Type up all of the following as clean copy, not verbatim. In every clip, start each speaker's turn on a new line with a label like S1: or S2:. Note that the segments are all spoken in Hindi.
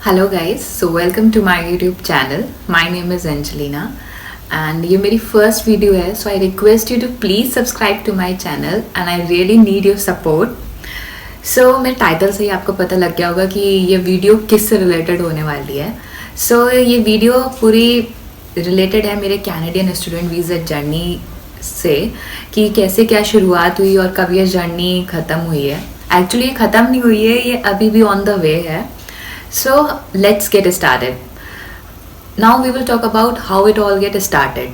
S1: Hello guys, so welcome to my YouTube channel. My name is Angelina and ये मेरी फर्स्ट वीडियो है. So I request you to please subscribe to my channel and I really need your support. So मेरे टाइटल से ही आपको पता लग गया होगा कि ये वीडियो किससे रिलेटेड होने वाली है. सो ये वीडियो पूरी रिलेटेड है मेरे कैनेडियन स्टूडेंट वीज़ा जर्नी से, कि कैसे क्या शुरुआत हुई और कब ये जर्नी ख़त्म हुई है. एक्चुअली ये ख़त्म नहीं हुई है, ये अभी भी ऑन द वे है. So let's get started. Now we will talk about how it all get started.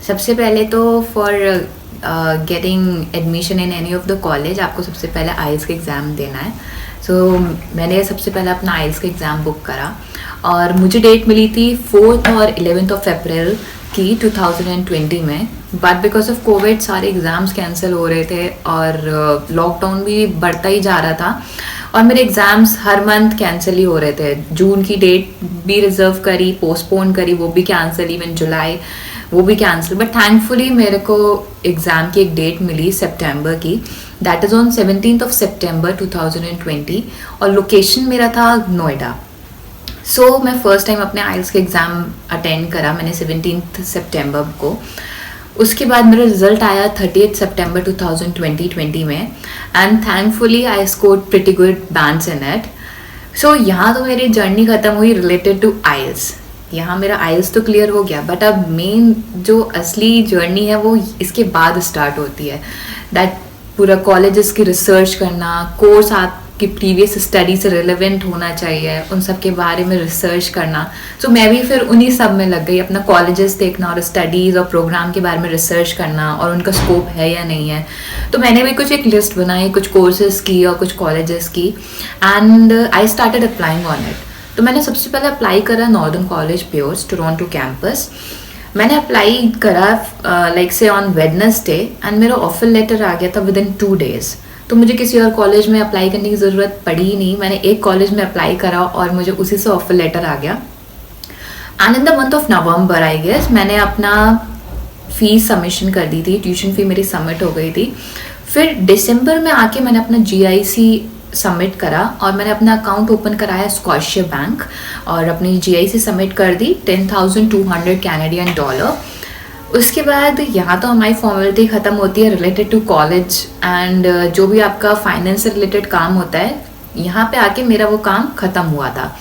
S1: सबसे पहले तो for getting admission in any of the college आपको सबसे पहले IELTS का एग्ज़ाम देना है. So मैंने सबसे पहले अपना IELTS का एग्ज़ाम बुक करा और मुझे डेट मिली थी 4th और 11th ऑफ अप्रैल की 2020 में. बट बिकॉज ऑफ कोविड सारे एग्ज़ाम्स कैंसिल हो रहे थे और लॉकडाउन भी बढ़ता ही जा रहा था और मेरे एग्ज़ाम्स हर मंथ कैंसिल ही हो रहे थे. जून की डेट भी रिजर्व करी, पोस्टपोन करी, वो भी कैंसिल. इवन जुलाई वो भी कैंसिल. बट थैंकफुली मेरे को एग्ज़ाम की एक डेट मिली सितंबर की. That is on 17th of September 2020 और लोकेशन मेरा था नोएडा. सो मैं फ़र्स्ट टाइम अपने आइल्स का एग्ज़ाम अटेंड करा मैंने 17th सितंबर को. उसके बाद मेरा रिजल्ट आया 30th सितंबर 2020 में and thankfully I scored pretty good bands in it. So यहाँ तो मेरी जर्नी ख़त्म हुई रिलेटेड टू आइल्स. यहाँ मेरा आइल्स तो क्लियर हो गया, बट अब मेन जो असली जर्नी है वो इसके बाद स्टार्ट होती है. दैट पूरा कॉलेजेस की रिसर्च करना, कोर्स आपकी प्रीवियस स्टडी से रिलेवेंट होना चाहिए, उन सब के बारे में रिसर्च करना. सो मैं भी फिर उन्हीं सब में लग गई, अपना कॉलेजेस देखना और स्टडीज़ और प्रोग्राम के बारे में रिसर्च करना और उनका स्कोप है या नहीं है. तो मैंने भी कुछ एक लिस्ट बनाई, कुछ कोर्सेज की और कुछ कॉलेजेस की and I started applying on it. तो मैंने सबसे पहले अप्लाई करा नॉर्दर्न कॉलेज प्योर्स टोरंटो कैंपस. मैंने अप्लाई करा लाइक से ऑन वेडनेसडे एंड मेरा ऑफर लेटर आ गया था विद इन 2 days. तो मुझे किसी और कॉलेज में अप्लाई करने की ज़रूरत पड़ी ही नहीं. मैंने एक कॉलेज में अप्लाई करा और मुझे उसी से ऑफर लेटर आ गया. And in the month of November I guess मैंने अपना फ़ीस सबमिशन कर दी थी. ट्यूशन फ़ी मेरी सबमिट हो गई थी. फिर दिसंबर में आके मैंने अपना GIC सबमिट करा और मैंने अपना अकाउंट ओपन कराया स्कॉटिया बैंक और अपनी GIC सबमिट कर दी 10,200 कैनेडियन डॉलर. उसके बाद यहाँ तो हमारी फॉर्मेलिटी ख़त्म होती है रिलेटेड टू कॉलेज एंड जो भी आपका फाइनेंस से रिलेटेड काम होता है. यहाँ पे आके मेरा वो काम ख़त्म हुआ था.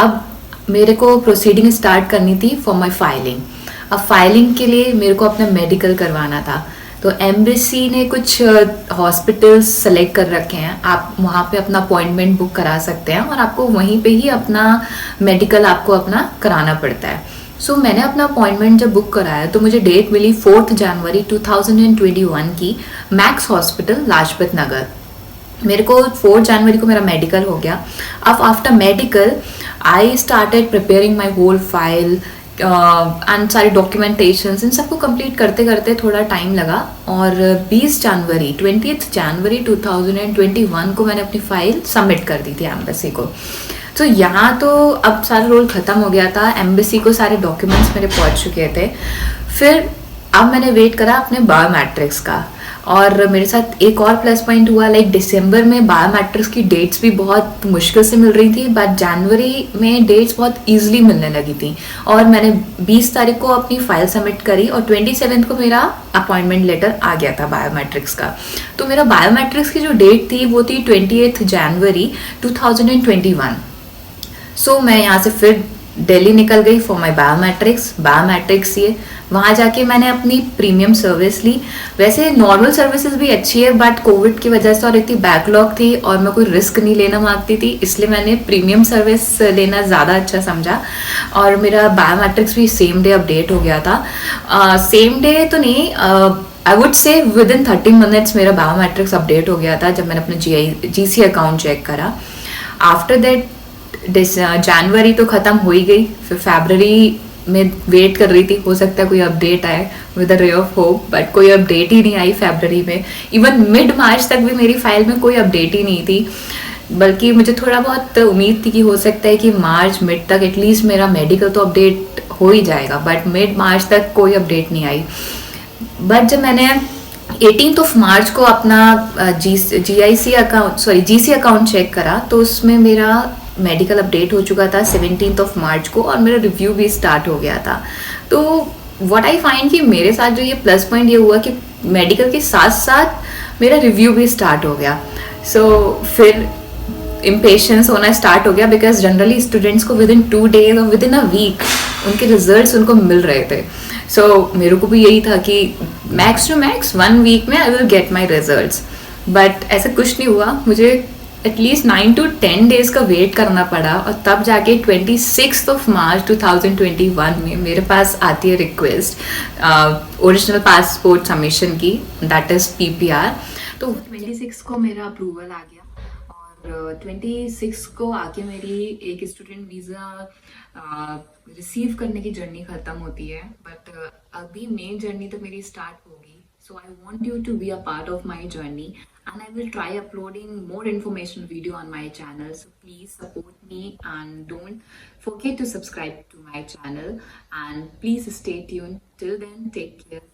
S1: अब मेरे को प्रोसीडिंग स्टार्ट करनी थी फॉर माई फाइलिंग. अब फाइलिंग के लिए मेरे को अपना मेडिकल करवाना था. तो एम्बेसी ने कुछ हॉस्पिटल्स सेलेक्ट कर रखे हैं, आप वहाँ पे अपना अपॉइंटमेंट बुक करा सकते हैं और आपको वहीं पे ही अपना मेडिकल आपको अपना कराना पड़ता है. सो मैंने अपना अपॉइंटमेंट जब बुक कराया तो मुझे डेट मिली 4th जनवरी 2021 की मैक्स हॉस्पिटल लाजपत नगर. मेरे को 4 जनवरी को मेरा मेडिकल हो गया. अब after medical I started preparing my whole file and सारी डॉक्यूमेंटेशन. इन सबको कंप्लीट करते करते थोड़ा टाइम लगा और 20th जनवरी 2021 को मैंने अपनी फ़ाइल सबमिट कर दी थी एम्बेसी को. तो यहाँ तो अब सारा रोल ख़त्म हो गया था. एम्बेसी को सारे डॉक्यूमेंट्स मेरे पहुँच चुके थे. फिर अब मैंने वेट करा अपने बायोमेट्रिक्स का और मेरे साथ एक और प्लस पॉइंट हुआ. लाइक दिसंबर में बायोमेट्रिक्स की डेट्स भी बहुत मुश्किल से मिल रही थी, बट जनवरी में डेट्स बहुत ईजिली मिलने लगी थी और मैंने 20 तारीख को अपनी फ़ाइल सबमिट करी और 27 को मेरा अपॉइंटमेंट लेटर आ गया था बायोमेट्रिक्स का. तो मेरा बायोमेट्रिक्स की जो डेट थी वो थी 28th जनवरी 2021. सो मैं यहाँ से फिर दिल्ली निकल गई फॉर माई बायोमेट्रिक्स ये. वहाँ जाके मैंने अपनी प्रीमियम सर्विस ली. वैसे नॉर्मल सर्विसेज भी अच्छी है, बट कोविड की वजह से और इतनी बैकलॉग थी और मैं कोई रिस्क नहीं लेना मांगती थी, इसलिए मैंने प्रीमियम सर्विस लेना ज़्यादा अच्छा समझा. और मेरा बायोमेट्रिक्स भी सेम डे अपडेट हो गया था. सेम डे तो नहीं, I would say with in 30 minutes मेरा बायोमेट्रिक्स अपडेट हो गया था जब मैंने अपना GC अकाउंट चेक करा. आफ्टर दैट जनवरी तो ख़त्म हो ही गई. फिर फरवरी में वेट कर रही थी, हो सकता है कोई अपडेट आए with a ray of hope, but कोई अपडेट ही नहीं आई फरवरी में. इवन मिड मार्च तक भी मेरी फाइल में कोई अपडेट ही नहीं थी, बल्कि मुझे थोड़ा बहुत उम्मीद थी कि हो सकता है कि मार्च मिड तक एटलीस्ट मेरा मेडिकल तो अपडेट हो ही जाएगा. बट मिड मार्च तक कोई अपडेट नहीं आई. बट जब मैंने 18th ऑफ मार्च को अपना GC account GC account check करा तो उसमें मेरा मेडिकल अपडेट हो चुका था 17 मार्च को और मेरा रिव्यू भी स्टार्ट हो गया था। तो व्हाट आई फाइंड कि मेरे साथ जो ये प्लस पॉइंट ये हुआ कि मेडिकल के साथ साथ मेरा रिव्यू भी स्टार्ट हो गया। सो फिर इम्पेशंस होना स्टार्ट हो गया, बिकॉज जनरली स्टूडेंट्स को विद इन 2 days और विद इन अ वीक उनके रिजल्ट्स उनको मिल रहे थे। सो मेरे को भी यही था कि मैक्स टू मैक्स 1 week में I will get my results, but ऐसा कुछ नहीं हुआ। मुझे एटलीस्ट 9 to 10 days का वेट करना पड़ा और तब जाके 26 March 2021 में मेरे पास आती है रिक्वेस्ट ओरिजिनल पासपोर्ट सबमिशन की, दैट इज़ PPR। तो 26 को मेरा अप्रूवल आ गया और 26 को आके मेरी एक स्टूडेंट वीज़ा रिसीव करने की जर्नी ख़त्म होती है, बट अभी मेन जर्नी तो मेरी स्टार्ट होगी। So I want you to be a part of my journey, and I will try uploading more information video on my channel. So please support me and don't forget to subscribe to my channel, and please stay tuned. Till then, take care.